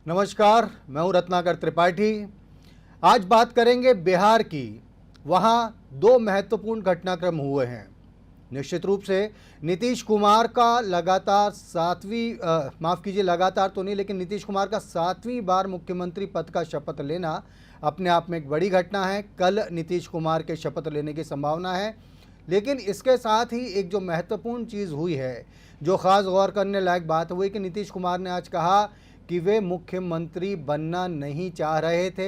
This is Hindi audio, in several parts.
नमस्कार, मैं हूं रत्नाकर त्रिपाठी। आज बात करेंगे बिहार की। वहां दो महत्वपूर्ण घटनाक्रम हुए हैं। निश्चित रूप से नीतीश कुमार का लगातार लगातार तो नहीं, लेकिन नीतीश कुमार का 7वीं बार मुख्यमंत्री पद का शपथ लेना अपने आप में एक बड़ी घटना है। कल नीतीश कुमार के शपथ लेने की संभावना है, लेकिन इसके साथ ही एक जो महत्वपूर्ण चीज़ हुई है, जो ख़ास गौर करने लायक बात हुई कि नीतीश कुमार ने आज कहा कि वे मुख्यमंत्री बनना नहीं चाह रहे थे।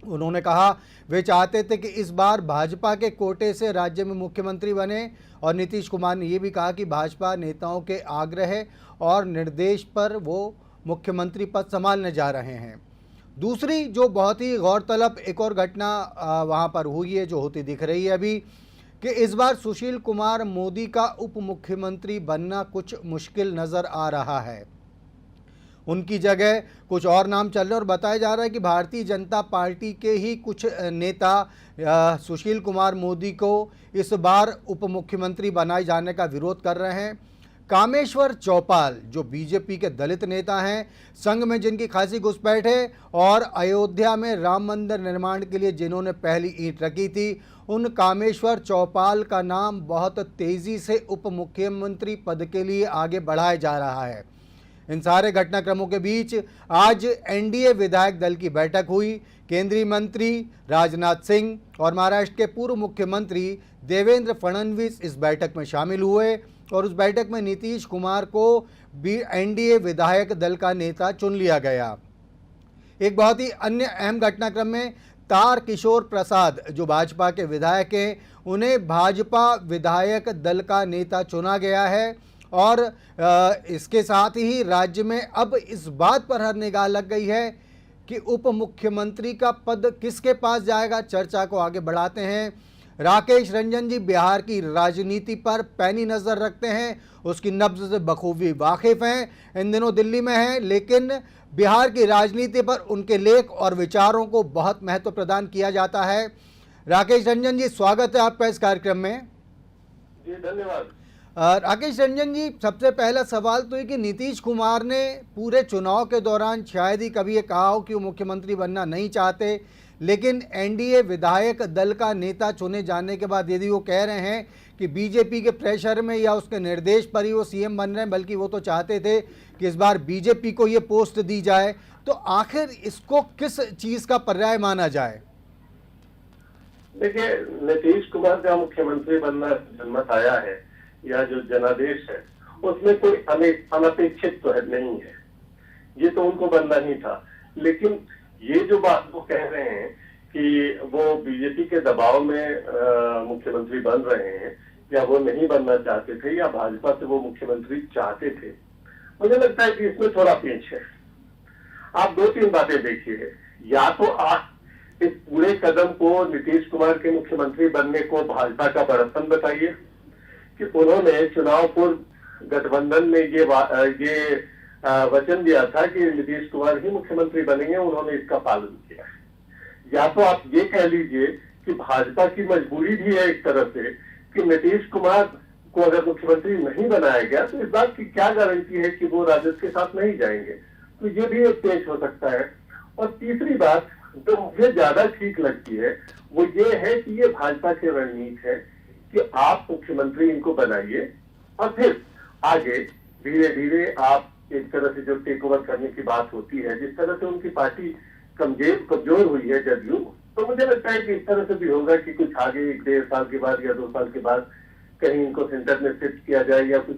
उन्होंने कहा वे चाहते थे कि इस बार भाजपा के कोटे से राज्य में मुख्यमंत्री बने, और नीतीश कुमार ने ये भी कहा कि भाजपा नेताओं के आग्रह और निर्देश पर वो मुख्यमंत्री पद संभालने जा रहे हैं। दूसरी जो बहुत ही गौरतलब एक और घटना वहाँ पर हुई है, जो होती दिख रही है अभी, कि इस बार सुशील कुमार मोदी का उप मुख्यमंत्री बनना कुछ मुश्किल नज़र आ रहा है। उनकी जगह कुछ और नाम चल रहे हैं और बताया जा रहा है कि भारतीय जनता पार्टी के ही कुछ नेता सुशील कुमार मोदी को इस बार उप मुख्यमंत्री बनाए जाने का विरोध कर रहे हैं। कामेश्वर चौपाल जो बीजेपी के दलित नेता हैं, संघ में जिनकी खासी घुसपैठ है और अयोध्या में राम मंदिर निर्माण के लिए जिन्होंने पहली ईंट रखी थी, उन कामेश्वर चौपाल का नाम बहुत तेज़ी से उप मुख्यमंत्री पद के लिए आगे बढ़ाया जा रहा है। इन सारे घटनाक्रमों के बीच आज एनडीए विधायक दल की बैठक हुई। केंद्रीय मंत्री राजनाथ सिंह और महाराष्ट्र के पूर्व मुख्यमंत्री देवेंद्र फडणवीस इस बैठक में शामिल हुए, और उस बैठक में नीतीश कुमार को भी एनडीए विधायक दल का नेता चुन लिया गया। एक बहुत ही अन्य अहम घटनाक्रम में तार किशोर प्रसाद जो भाजपा के विधायक हैं, उन्हें भाजपा विधायक दल का नेता चुना गया है। और इसके साथ ही राज्य में अब इस बात पर हर निगाह लग गई है कि उप मुख्यमंत्री का पद किसके पास जाएगा। चर्चा को आगे बढ़ाते हैं। राकेश रंजन जी बिहार की राजनीति पर पैनी नज़र रखते हैं, उसकी नब्ज़ से बखूबी वाकिफ़ हैं, इन दिनों दिल्ली में हैं, लेकिन बिहार की राजनीति पर उनके लेख और विचारों को बहुत महत्व प्रदान किया जाता है। राकेश रंजन जी, स्वागत है आपका इस कार्यक्रम में। जी धन्यवाद। राकेश रंजन जी, सबसे पहला सवाल तो ये कि नीतीश कुमार ने पूरे चुनाव के दौरान शायद ही कभी ये कहा हो कि वो मुख्यमंत्री बनना नहीं चाहते, लेकिन एनडीए विधायक दल का नेता चुने जाने के बाद यदि वो कह रहे हैं कि बीजेपी के प्रेशर में या उसके निर्देश पर ही वो सीएम बन रहे हैं, बल्कि वो तो चाहते थे कि इस बार बीजेपी को ये पोस्ट दी जाए, तो आखिर इसको किस चीज़ का पर्याय माना जाए? देखिए, नीतीश कुमार का मुख्यमंत्री बनना जनमत आया है या जो जनादेश है, उसमें कोई अनपेक्षित तो नहीं है। ये तो उनको बनना ही था। लेकिन ये जो बात वो कह रहे हैं कि वो बीजेपी के दबाव में मुख्यमंत्री बन रहे हैं, या वो नहीं बनना चाहते थे, या भाजपा से वो मुख्यमंत्री चाहते थे, मुझे लगता है कि इसमें थोड़ा पेच है। आप दो तीन बातें देखिए। या तो आप इस पूरे कदम को नीतीश कुमार के मुख्यमंत्री बनने को भाजपा का बड़प्पन बताइए कि उन्होंने चुनाव पूर्व गठबंधन में ये वचन दिया था कि नीतीश कुमार ही मुख्यमंत्री बनेंगे, उन्होंने इसका पालन किया है। या तो आप ये कह लीजिए कि भाजपा की मजबूरी भी है एक तरह से कि नीतीश कुमार को अगर मुख्यमंत्री नहीं बनाया गया तो इस बात की क्या गारंटी है कि वो राजद के साथ नहीं जाएंगे। तो ये भी एक पेच हो सकता है। और तीसरी बात जो मुझे ज्यादा ठीक लगती है वो ये है कि ये भाजपा की रणनीति है कि आप मुख्यमंत्री इनको बनाइए और फिर आगे धीरे धीरे आप एक तरह से जो टेक ओवर करने की बात होती है, जिस तरह से उनकी पार्टी कमजोर हुई है जदयू, तो मुझे लगता है कि इस तरह से भी होगा कि कुछ आगे 1.5 साल के बाद या 2 साल के बाद कहीं इनको सेंटर में शिफ्ट किया जाए या कुछ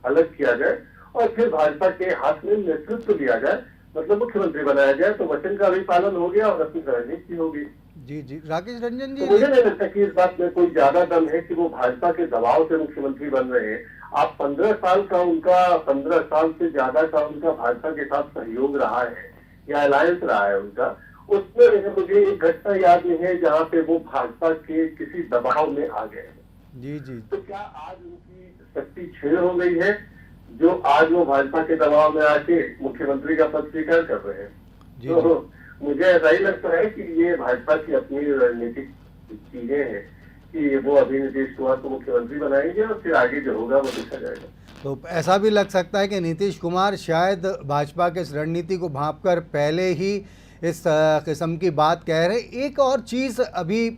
अलग किया जाए और फिर भाजपा के हाथ में नेतृत्व दिया जाए, मतलब मुख्यमंत्री बनाया जाए, तो वचन का भी पालन हो गया और अपनी रणनीति होगी। जी जी, राकेश रंजन जी, तो मुझे नहीं लगता कि इस बात में कोई ज्यादा दम है कि वो भाजपा के दबाव से मुख्यमंत्री बन रहे हैं। आप 15 साल से ज्यादा का उनका भाजपा के साथ सहयोग रहा है या अलायंस रहा है उनका, उसमें मुझे एक घटना याद नहीं है जहाँ पे वो भाजपा के किसी दबाव में आ गए। जी जी, तो क्या आज उनकी शक्ति क्षीण हो गई है जो आज वो भाजपा के दबाव में आके मुख्यमंत्री का पद स्वीकार कर रहे हैं? तो मुझे ऐसा ही लगता है कि ये भाजपा की अपनी रणनीतिक चीजें हैं कि वो अभी नीतीश कुमार को मुख्यमंत्री बनाएंगे और फिर आगे जो होगा वो देखा जाएगा। तो ऐसा भी लग सकता है कि नीतीश कुमार शायद भाजपा के इस रणनीति को भांपकर पहले ही इस किस्म की बात कह रहे। एक और चीज़ अभी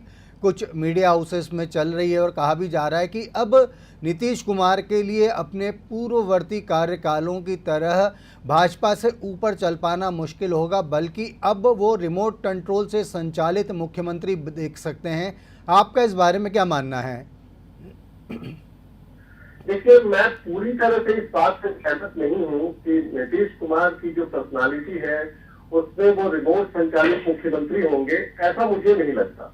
कुछ मीडिया हाउसेस में चल रही है और कहा भी जा रहा है कि अब नीतीश कुमार के लिए अपने पूर्ववर्ती कार्यकालों की तरह भाजपा से ऊपर चल पाना मुश्किल होगा, बल्कि अब वो रिमोट कंट्रोल से संचालित मुख्यमंत्री देख सकते हैं। आपका इस बारे में क्या मानना है? देखिए, मैं पूरी तरह से इस बात से सहमत नहीं हूँ कि नीतीश कुमार की जो पर्सनालिटी है उसमें वो रिमोट संचालित मुख्यमंत्री होंगे, ऐसा मुझे नहीं लगता।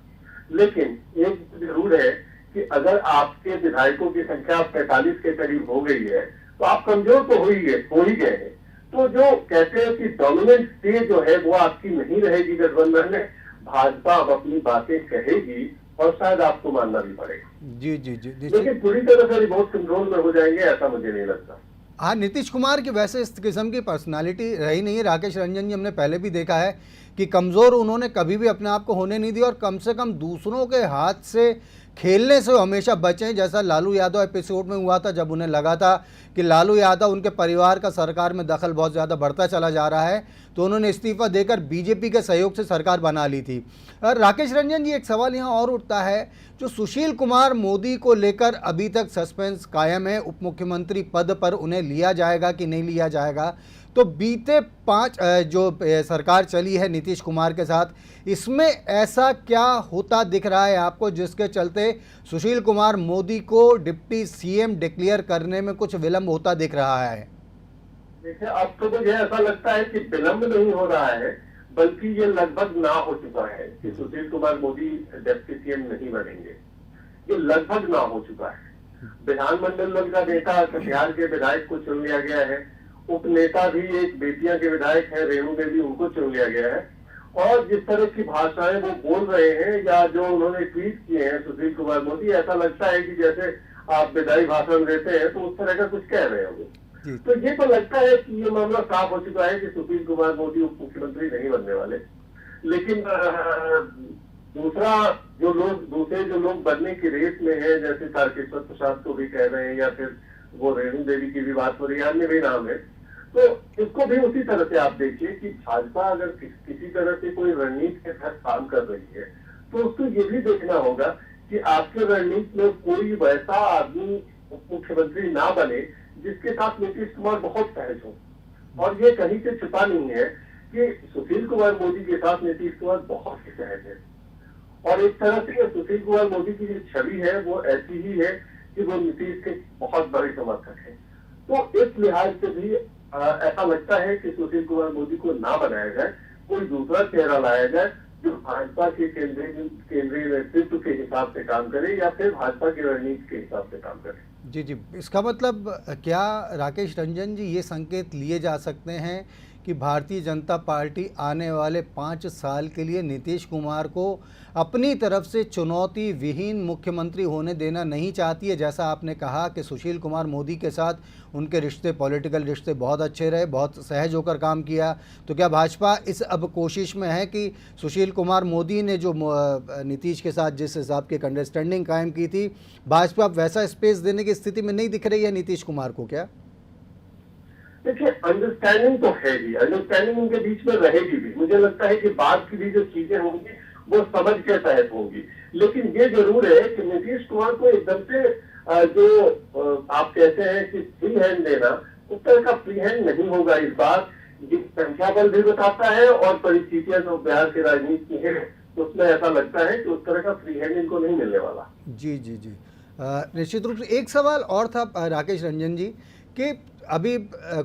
लेकिन एक जरूर है कि अगर आपके विधायकों की संख्या 45 के करीब हो गई है तो आप कमजोर तो हो ही गए हैं। तो जो कहते हैं कि डोमिनेंट स्टेज जो है वो आपकी नहीं रहेगी गठबंधन में, भाजपा अब अपनी बातें कहेगी और शायद आपको मानना भी पड़ेगा। जी जी जी, लेकिन पूरी तरह से रिमोट कंट्रोल में हो जाएंगे ऐसा मुझे नहीं लगता। हाँ, नीतीश कुमार की वैसे इस किस्म की पर्सनालिटी रही नहीं है। राकेश रंजन जी हमने पहले भी देखा है कि कमज़ोर उन्होंने कभी भी अपने आप को होने नहीं दिया और कम से कम दूसरों के हाथ से खेलने से हमेशा बचे। जैसा लालू यादव एपिसोड में हुआ था, जब उन्हें लगा था कि लालू यादव उनके परिवार का सरकार में दखल बहुत ज़्यादा बढ़ता चला जा रहा है, तो उन्होंने इस्तीफा देकर बीजेपी के सहयोग से सरकार बना ली थी। और राकेश रंजन जी, एक सवाल यहाँ और उठता है, जो सुशील कुमार मोदी को लेकर अभी तक सस्पेंस कायम है, उप मुख्यमंत्री पद पर उन्हें लिया जाएगा कि नहीं लिया जाएगा। तो बीते 5 जो सरकार चली है नीतीश कुमार के साथ, इसमें ऐसा क्या होता दिख रहा है आपको जिसके चलते सुशील कुमार मोदी को डिप्टी सीएम डिक्लेयर करने में कुछ विलंब होता दिख रहा है? देखिए, अब तो मुझे ऐसा लगता है कि विलंब नहीं हो रहा है, बल्कि ये लगभग ना हो चुका है कि सुशील कुमार मोदी डिप्टी सीएम नहीं बनेंगे। ये लगभग ना हो चुका है। विधानमंडल का नेता कटिहार के विधायक को चुन लिया गया है, उप नेता भी एक बेतिया के विधायक है रेणु देवी, उनको चुन लिया गया है। और जिस तरह की भाषाएं वो बोल रहे हैं या जो उन्होंने ट्वीट किए हैं सुशील कुमार मोदी, ऐसा लगता है कि जैसे आप विदाई भाषण देते हैं तो उस तरह का कुछ कह रहे होंगे। तो ये तो लगता है कि ये मामला साफ हो चुका है कि सुशील कुमार मोदी उप मुख्यमंत्री नहीं बनने वाले। लेकिन दूसरे जो लोग बनने की रेस में है, जैसे तारकेश्वर प्रसाद को भी कह रहे हैं या फिर वो रेणु देवी की भी बात हो रही है, अन्य भी नाम है, तो इसको भी उसी तरह से आप देखिए कि भाजपा अगर किसी तरह से कोई रणनीति के तहत काम कर रही है तो उसको ये भी देखना होगा कि आपके रणनीति में कोई वैसा आदमी उप मुख्यमंत्री ना बने जिसके साथ नीतीश कुमार बहुत सहज हो। और ये कहीं से छिपा नहीं है कि सुशील कुमार मोदी के साथ नीतीश कुमार बहुत ही सहज है। और एक तरह से सुशील कुमार मोदी की जो छवि है वो ऐसी ही है कि वो नीतीश के बहुत बड़े समर्थक हैं। तो इस लिहाज से भी ऐसा लगता है कि सुशील कुमार मोदी को ना बनाया जाए, कोई दूसरा चेहरा लाया जाए जो भाजपा के केंद्रीय नेतृत्व के हिसाब से काम करे या फिर भाजपा की रणनीति के हिसाब से काम करे। जी जी, इसका मतलब क्या राकेश रंजन जी ये संकेत लिए जा सकते हैं कि भारतीय जनता पार्टी आने वाले 5 साल के लिए नीतीश कुमार को अपनी तरफ से चुनौती विहीन मुख्यमंत्री होने देना नहीं चाहती है? जैसा आपने कहा कि सुशील कुमार मोदी के साथ उनके रिश्ते, पॉलिटिकल रिश्ते बहुत अच्छे रहे, बहुत सहज होकर काम किया, तो क्या भाजपा इस अब कोशिश में है कि सुशील कुमार मोदी ने जो नीतीश के साथ जिस हिसाब की अंडरस्टैंडिंग कायम की थी, भाजपा अब वैसा स्पेस देने की स्थिति में नहीं दिख रही है नीतीश कुमार को? क्या देखिए, अंडरस्टैंडिंग तो है ही, अंडरस्टैंडिंग उनके बीच में रहेगी भी। मुझे लगता है कि बाद की भी जो चीजें होंगी वो समझ के तहत होंगी। लेकिन ये जरूर है कि नीतीश कुमार को एकदम से जो आप कहते हैं कि फ्री हैंड देना, उस तरह का फ्री हैंड नहीं होगा इस बार। ये संख्या बल भी बताता है और परिस्थितियां जो बिहार की राजनीति की है उसमें ऐसा लगता है कि उस तरह का फ्री हैंड इनको नहीं मिलने वाला। जी जी जी, निश्चित रूप से। एक सवाल और था राकेश रंजन जी कि अभी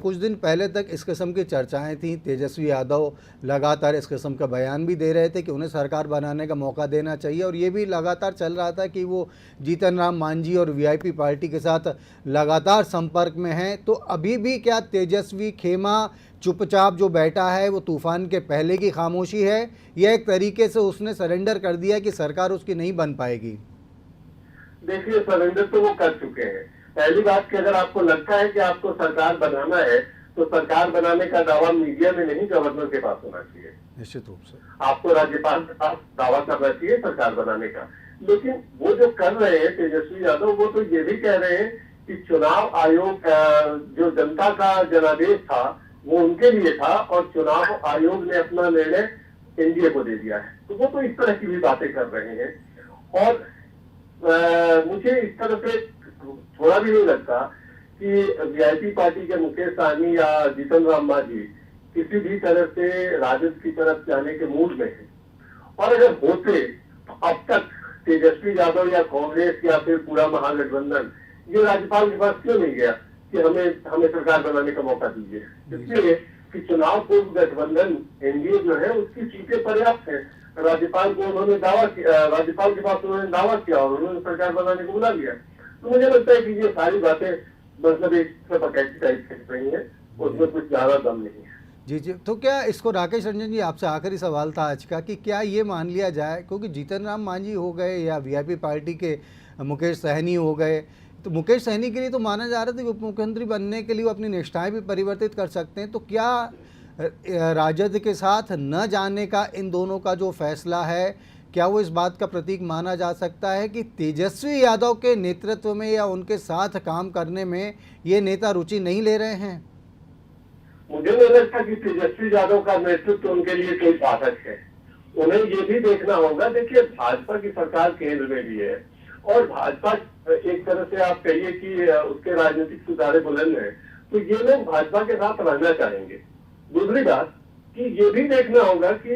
कुछ दिन पहले तक इस किस्म की चर्चाएं थी, तेजस्वी यादव लगातार इस किस्म का बयान भी दे रहे थे कि उन्हें सरकार बनाने का मौका देना चाहिए, और ये भी लगातार चल रहा था कि वो जीतन राम मांझी और वीआईपी पार्टी के साथ लगातार संपर्क में हैं। तो अभी भी क्या तेजस्वी खेमा चुपचाप जो बैठा है वो तूफान के पहले की खामोशी है, या एक तरीके से उसने सरेंडर कर दिया कि सरकार उसकी नहीं बन पाएगी? देखिए, सरेंडर तो वो कर चुके हैं। पहली बात कि अगर आपको लगता है कि आपको सरकार बनाना है तो सरकार बनाने का दावा मीडिया में नहीं, गवर्नर के पास होना चाहिए। निश्चित रूप से आपको राज्यपाल के पास दावा करना चाहिए सरकार बनाने का। लेकिन वो जो कर रहे हैं तेजस्वी यादव, वो तो ये भी कह रहे हैं कि चुनाव आयोग जो जनता का जनादेश था वो उनके लिए था और चुनाव आयोग ने अपना निर्णय एनडीए को दे दिया है। तो वो तो इस तरह की भी बातें कर रहे हैं और मुझे इस तरह से थोड़ा भी नहीं लगता कि वीआईपी पार्टी के मुकेश सहनी या जीतन राम मांझी किसी भी तरह से राजद की तरफ जाने के मूड में है। और अगर होते तो अब तक तेजस्वी यादव या कांग्रेस या फिर पूरा महागठबंधन ये राज्यपाल के पास क्यों नहीं गया कि हमें सरकार बनाने का मौका दीजिए? इसलिए कि चुनाव पूर्व गठबंधन एनडीए जो है उसकी सीटें पर्याप्त है। राज्यपाल को उन्होंने दावा किया, राज्यपाल के पास उन्होंने दावा किया और उन्होंने सरकार बनाने को बुला लिया। तो मुझे लगता है कि ये सारी बातें मतलब एक पकैती टाइप खिंच रही है, उसमें कुछ ज्यादा दम नहीं है। जी जी, तो क्या इसको राकेश रंजन जी आपसे आखिरी सवाल था आज का कि क्या ये मान लिया जाए, क्योंकि जीतन राम मांझी हो गए या वीआईपी पार्टी के मुकेश सहनी हो गए, तो मुकेश सहनी के लिए तो माना जा रहा था कि उप मुख्यमंत्री बनने के लिए वो अपनी निष्ठाएं भी परिवर्तित कर सकते हैं, तो क्या राजद के साथ न जाने का इन दोनों का जो फैसला है, क्या वो इस बात का प्रतीक माना जा सकता है कि तेजस्वी यादव के नेतृत्व में या उनके साथ काम करने में ये नेता रुचि नहीं ले रहे हैं? मुझे नहीं लगता कि तेजस्वी यादव का नेतृत्व उनके लिए कोई बाधक है। उन्हें ये भी देखना होगा, देखिए भाजपा की सरकार केंद्र में भी है और भाजपा एक तरह से आप कहिए कि उसके राजनीतिक सितारे बुलंद हैं, तो ये लोग भाजपा के साथ रहना चाहेंगे। दूसरी बात कि ये भी देखना होगा कि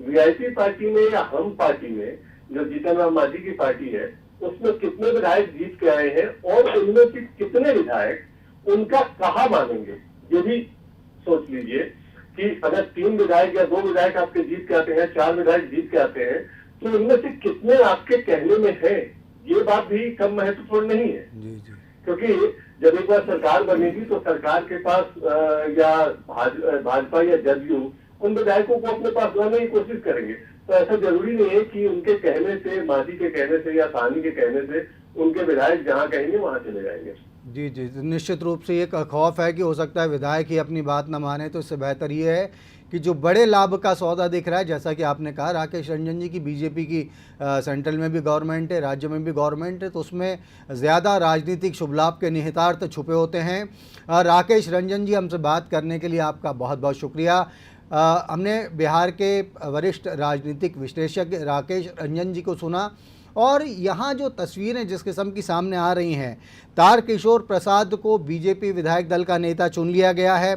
वीआईपी पार्टी में या हम पार्टी में जो जीतन राम मांझी की पार्टी है उसमें कितने विधायक जीत के आए हैं और उनमें से कितने विधायक उनका कहा मानेंगे। ये भी सोच लीजिए कि अगर 3 विधायक या 2 विधायक आपके जीत के आते हैं, 4 विधायक जीत के आते हैं, तो इनमें से कितने आपके कहने में है, ये बात भी कम महत्वपूर्ण नहीं है। जी जी। क्योंकि जब एक बार सरकार बनेगी तो सरकार के पास या भाजपा या जदयू उन विधायकों को अपने पास लाने की कोशिश करेंगे। तो ऐसा जरूरी नहीं है कि उनके कहने से, मांझी के कहने से या सहनी के कहने से उनके विधायक जहां कहेंगे वहां चले जाएंगे। जी जी, निश्चित रूप से ये खौफ है कि हो सकता है विधायक ही अपनी बात न माने, तो इससे बेहतर ये है कि जो बड़े लाभ का सौदा दिख रहा है, जैसा कि आपने कहा राकेश रंजन जी की बीजेपी की सेंट्रल में भी गवर्नमेंट है, राज्य में भी गवर्नमेंट है, तो उसमें ज़्यादा राजनीतिक शुभ लाभ के निहितार्थ छुपे होते हैं। राकेश रंजन जी, हमसे बात करने के लिए आपका बहुत बहुत शुक्रिया। हमने बिहार के वरिष्ठ राजनीतिक विश्लेषक राकेश रंजन जी को सुना और यहाँ जो तस्वीरें जिस किस्म की सामने आ रही हैं, तारकिशोर प्रसाद को बीजेपी विधायक दल का नेता चुन लिया गया है,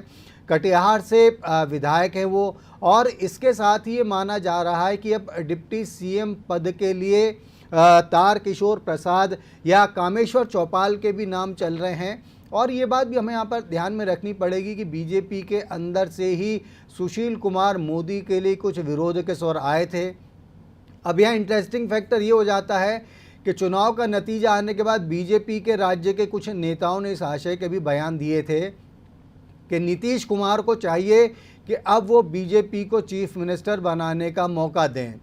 कटिहार से विधायक है वो, और इसके साथ ही ये माना जा रहा है कि अब डिप्टी सीएम पद के लिए तारकिशोर प्रसाद या कामेश्वर चौपाल के भी नाम चल रहे हैं। और ये बात भी हमें यहाँ पर ध्यान में रखनी पड़ेगी कि बीजेपी के अंदर से ही सुशील कुमार मोदी के लिए कुछ विरोध के स्वर आए थे। अब यहाँ इंटरेस्टिंग फैक्टर ये हो जाता है कि चुनाव का नतीजा आने के बाद बीजेपी के राज्य के कुछ नेताओं ने इस आशय के भी बयान दिए थे कि नीतीश कुमार को चाहिए कि अब वो बीजेपी को चीफ मिनिस्टर बनाने का मौका दें।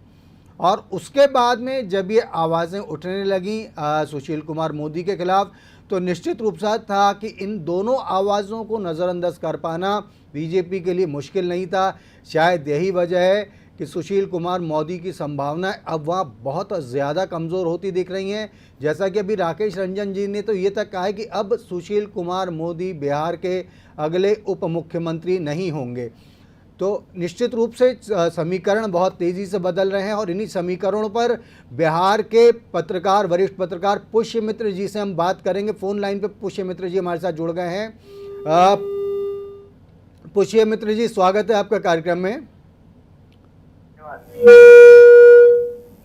और उसके बाद में जब ये आवाज़ें उठने लगीं सुशील कुमार मोदी के खिलाफ, तो निश्चित रूप से था कि इन दोनों आवाज़ों को नज़रअंदाज कर पाना बीजेपी के लिए मुश्किल नहीं था। शायद यही वजह है कि सुशील कुमार मोदी की संभावनाएं अब वहाँ बहुत ज़्यादा कमज़ोर होती दिख रही हैं। जैसा कि अभी राकेश रंजन जी ने तो ये तक कहा है कि अब सुशील कुमार मोदी बिहार के अगले उप मुख्यमंत्री नहीं होंगे। तो निश्चित रूप से समीकरण बहुत तेज़ी से बदल रहे हैं और इन्हीं समीकरणों पर बिहार के पत्रकार, वरिष्ठ पत्रकार पुष्य मित्र जी से हम बात करेंगे। फ़ोन लाइन पे पुष्य मित्र जी हमारे साथ जुड़ गए हैं। पुष्य मित्र जी, स्वागत है आपका कार्यक्रम में।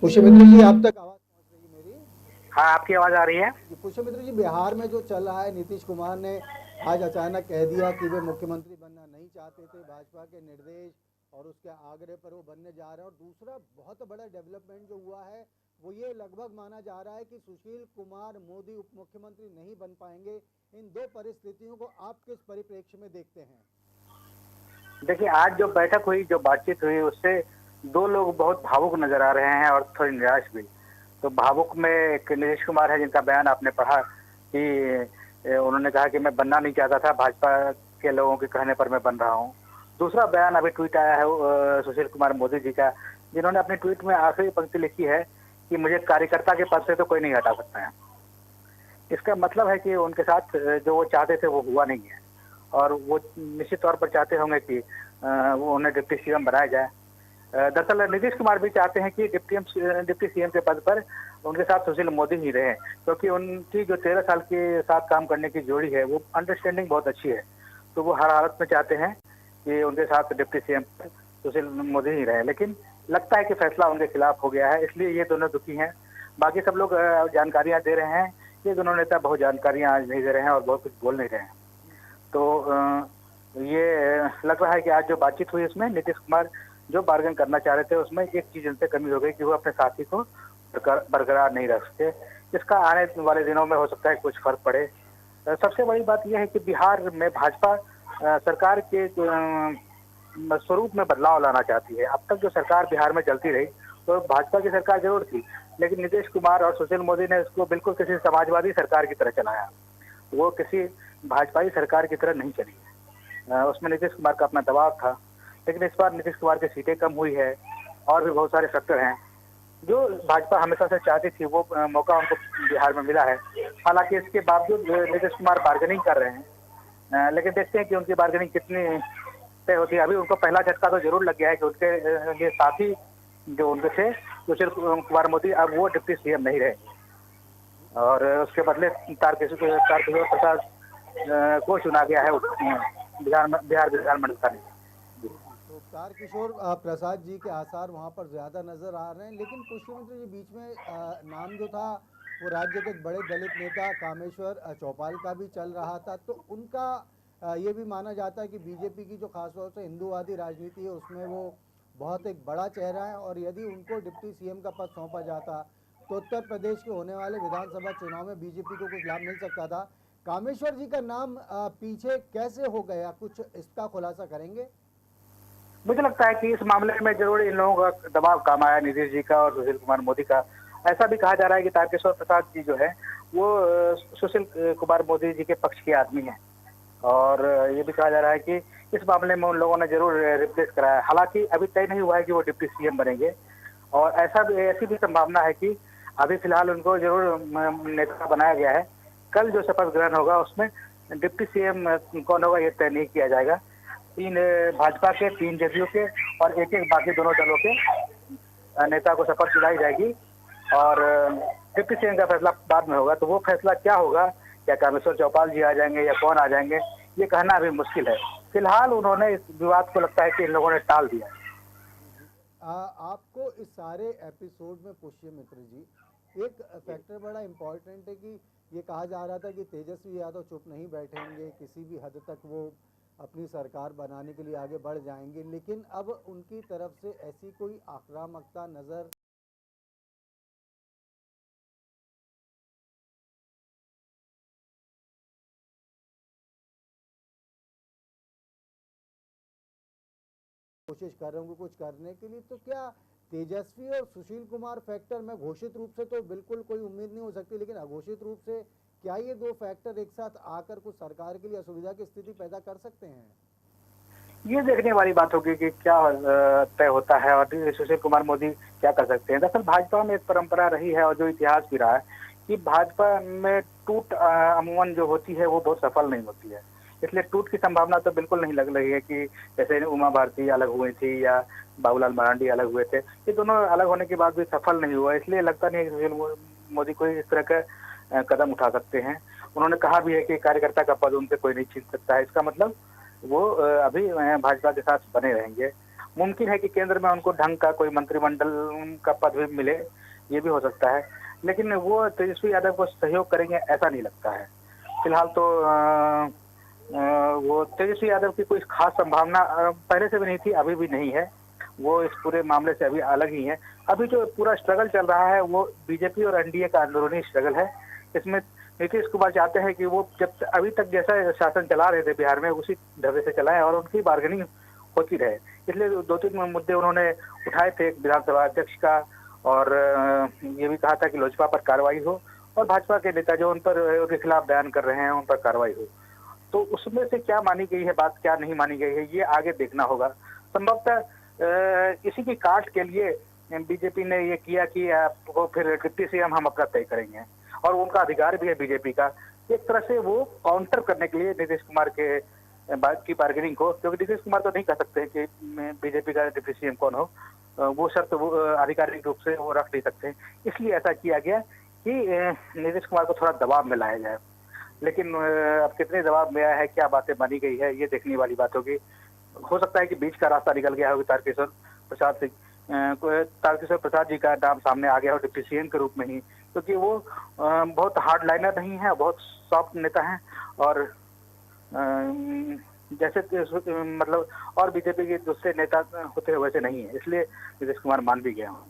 पुष्य मित्र जी, आप तक आवाज़ पहुंच रही है मेरी? हाँ, आपकी आवाज़ आ रही है। पुष्य मित्र जी, बिहार में जो चल रहा है, नीतीश कुमार ने आज अचानक कह दिया कि वे मुख्यमंत्री बनना नहीं चाहते थे, भाजपा के निर्देश और उसके आग्रह पर वो बनने जा रहे हैं। और दूसरा बहुत बड़ा डेवलपमेंट जो हुआ है वो ये लगभग माना जा रहा है कि सुशील कुमार मोदी उप मुख्यमंत्री नहीं बन पाएंगे। इन दो परिस्थितियों को आप किस परिप्रेक्ष्य में देखते हैं? देखिए, आज जो बैठक हुई, जो बातचीत हुई, उससे दो लोग बहुत भावुक नजर आ रहे हैं और थोड़ी निराश भी। तो भावुक में एक नीतीश कुमार है, जिनका बयान आपने पढ़ा कि उन्होंने कहा कि मैं बनना नहीं चाहता था, भाजपा के लोगों के कहने पर मैं बन रहा हूं। दूसरा बयान अभी ट्वीट आया है सुशील कुमार मोदी जी का, जिन्होंने अपने ट्वीट में आखिरी पंक्ति लिखी है कि मुझे कार्यकर्ता के पद से तो कोई नहीं हटा सकता है। इसका मतलब है कि उनके साथ जो वो चाहते थे वो हुआ नहीं है, और वो निश्चित तौर पर चाहते होंगे कि वो उन्हें डिप्टी सीएम बनाया जाए। दरअसल नीतीश कुमार भी चाहते हैं कि डिप्टी सीएम के पद पर उनके साथ सुशील मोदी ही रहे, क्योंकि उनकी जो 13 साल के साथ काम करने की जोड़ी है वो अंडरस्टैंडिंग बहुत अच्छी है। तो वो हर हालत में चाहते हैं कि उनके साथ डिप्टी सीएम सुशील मोदी ही रहे, लेकिन लगता है कि फैसला उनके खिलाफ हो गया है, इसलिए ये दोनों दुखी हैं। बाकी सब लोग जानकारियां दे रहे हैं, ये दोनों नेता बहुत जानकारियां आज नहीं दे रहे हैं और बहुत कुछ बोल नहीं रहे हैं। तो ये लग रहा है कि आज जो बातचीत हुई इसमें नीतीश कुमार जो बार्गेन करना चाह रहे थे उसमें एक चीज उनसे कमी हो गई कि वो अपने साथी को बरकरार नहीं रख सके। इसका आने वाले दिनों में हो सकता है कुछ फर्क पड़े। सबसे बड़ी बात यह है कि बिहार में भाजपा सरकार के स्वरूप में बदलाव लाना चाहती है। अब तक जो सरकार बिहार में चलती रही तो भाजपा की सरकार जरूर थी, लेकिन नीतीश कुमार और सुशील मोदी ने इसको बिल्कुल किसी समाजवादी सरकार की तरह चलाया, वो किसी भाजपाई सरकार की तरह नहीं चली। उसमें नीतीश कुमार का अपना दबाव था, लेकिन इस बार नीतीश कुमार की सीटें कम हुई है और भी बहुत सारे फैक्टर हैं जो भाजपा हमेशा से चाहती थी, वो मौका उनको बिहार में मिला है। हालांकि इसके बावजूद नीतीश कुमार बार्गेनिंग कर रहे हैं, लेकिन देखते हैं कि उनकी बार्गेनिंग कितनी तय होती है। अभी उनको पहला झटका तो जरूर लग गया है कि उनके ये साथी जो उनके थे सुशील कुमार मोदी अब वो डिप्टी सीएम नहीं रहे, और उसके बदले तारकिशोर प्रसाद को चुना गया है बिहार विधानमंडल का। तो तारकिशोर प्रसाद जी के आसार वहाँ पर ज़्यादा नज़र आ रहे हैं, लेकिन कृषि मंत्री जी बीच में नाम जो था वो राज्य के एक बड़े दलित नेता कामेश्वर चौपाल का भी चल रहा था। तो उनका ये भी माना जाता है कि बीजेपी की जो खासतौर से हिंदूवादी राजनीति है उसमें वो बहुत एक बड़ा चेहरा है, और यदि उनको डिप्टी सीएम का पद सौंपा जाता तो उत्तर प्रदेश के होने वाले विधानसभा चुनाव में बीजेपी को कुछ लाभ मिल सकता था। कामेश्वर जी का नाम पीछे कैसे हो गया, कुछ इसका खुलासा करेंगे? मुझे लगता है कि इस मामले में जरूर इन लोगों का दबाव काम आया, नीतीश जी का और सुशील कुमार मोदी का। ऐसा भी कहा जा रहा है कि तारकिशोर प्रसाद जी जो है वो सुशील कुमार मोदी जी के पक्ष के आदमी हैं, और ये भी कहा जा रहा है कि इस मामले में उन लोगों ने जरूर रिप्लेस कराया। हालांकि अभी तय नहीं हुआ है कि वो डिप्टी सीएम बनेंगे, और ऐसी भी संभावना है कि अभी फिलहाल उनको जरूर नेता बनाया गया है। कल जो शपथ ग्रहण होगा उसमें डिप्टी सीएम कौन होगा ये तय नहीं किया जाएगा। 3 भाजपा के, 3 जदयू के और एक बाकी दोनों दलों के नेता को शपथ दिलाई जाएगी, और डिप्टी सीएम का फैसला बाद में होगा। तो वो फैसला क्या होगा, क्या कामेश्वर चौपाल जी आ जाएंगे या कौन आ जाएंगे, ये कहना अभी मुश्किल है। फिलहाल उन्होंने इस विवाद को लगता है कि इन लोगों ने टाल दिया। आपको इस सारे एपिसोड में पुष्य मित्र जी एक फैक्टर बड़ा इम्पोर्टेंट है कि ये कहा जा रहा था कि तेजस्वी यादव चुप नहीं बैठेंगे, किसी भी हद तक वो अपनी सरकार बनाने के लिए आगे बढ़ जाएंगे, लेकिन अब उनकी तरफ से ऐसी कोई आक्रामकता नजर कोशिश कर रहे होंगे कुछ करने के लिए। तो क्या तेजस्वी और सुशील कुमार फैक्टर में घोषित रूप से तो बिल्कुल कोई उम्मीद नहीं हो सकती, लेकिन अघोषित रूप से क्या ये 2 फैक्टर एक साथ आकर कुछ सरकार के लिए असुविधा की स्थिति पैदा कर सकते हैं? ये देखने वाली बात होगी कि क्या तय होता है और सुशील कुमार मोदी क्या कर सकते हैं। दरअसल भाजपा में एक परंपरा रही है और जो इतिहास भी रहा है कि भाजपा में टूट अमूमन जो होती है वो बहुत सफल नहीं होती है, इसलिए टूट की संभावना तो बिल्कुल नहीं लग रही है कि जैसे उमा भारती अलग हुई थी या बाबूलाल मरांडी अलग हुए थे, ये दोनों अलग होने के बाद भी सफल नहीं हुआ। इसलिए लगता नहीं है कि सुशील मोदी कोई इस तरह का कदम उठा सकते हैं। उन्होंने कहा भी है कि कार्यकर्ता का पद उनसे कोई नहीं छीन सकता है, इसका मतलब वो अभी भाजपा के साथ बने रहेंगे। मुमकिन है कि केंद्र में उनको ढंग का कोई मंत्रिमंडल का पद भी मिले, ये भी हो सकता है, लेकिन वो तेजस्वी यादव को सहयोग करेंगे ऐसा नहीं लगता है। फिलहाल तो वो तेजस्वी यादव की कोई खास संभावना पहले से भी नहीं थी, अभी भी नहीं है। वो इस पूरे मामले से अभी अलग ही है। अभी जो पूरा स्ट्रगल चल रहा है वो बीजेपी और एनडीए का अंदरूनी स्ट्रगल है। इसमें नीतीश कुमार चाहते हैं कि वो जब अभी तक जैसा शासन चला रहे थे बिहार में उसी ढंग से चलाएं और उनकी बार्गेनिंग होती रहे। इसलिए 2-3 मुद्दे उन्होंने उठाए थे, विधानसभा अध्यक्ष का, और ये भी कहा था कि लोजपा पर कार्रवाई हो और भाजपा के नेता जो उन पर उनके खिलाफ बयान कर रहे हैं उन पर कार्रवाई हो। तो उसमें से क्या मानी गई है बात, क्या नहीं मानी गई है, ये आगे देखना होगा। संभवतः इसी की काट के लिए बीजेपी ने ये किया कि आपको फिर डिप्टी सीएम हम अपना तय करेंगे, और उनका अधिकार भी है बीजेपी का। एक तरह से वो काउंटर करने के लिए नीतीश कुमार के की बार्गेनिंग को, क्योंकि नीतीश कुमार तो नहीं कह सकते कि बीजेपी का डिप्टी सीएम कौन हो, वो शर्त वो आधिकारिक रूप से वो रख नहीं सकते। इसलिए ऐसा किया गया कि नीतीश कुमार को थोड़ा दबाव में लाया जाए। लेकिन अब कितने दबाव में आया है, क्या बातें मानी गई है, ये देखने वाली बात होगी। हो सकता है कि बीच का रास्ता निकल गया हो तारकिशोर प्रसाद सिंह, तारकिशोर प्रसाद जी का नाम सामने आ गया हो डिप्टी सीएम के रूप में ही, क्योंकि वो बहुत हार्ड लाइनर नहीं है, बहुत सॉफ्ट नेता है और जैसे मतलब और बीजेपी के दूसरे नेता होते हैं वैसे नहीं है, इसलिए नीतीश कुमार मान भी गया हूँ।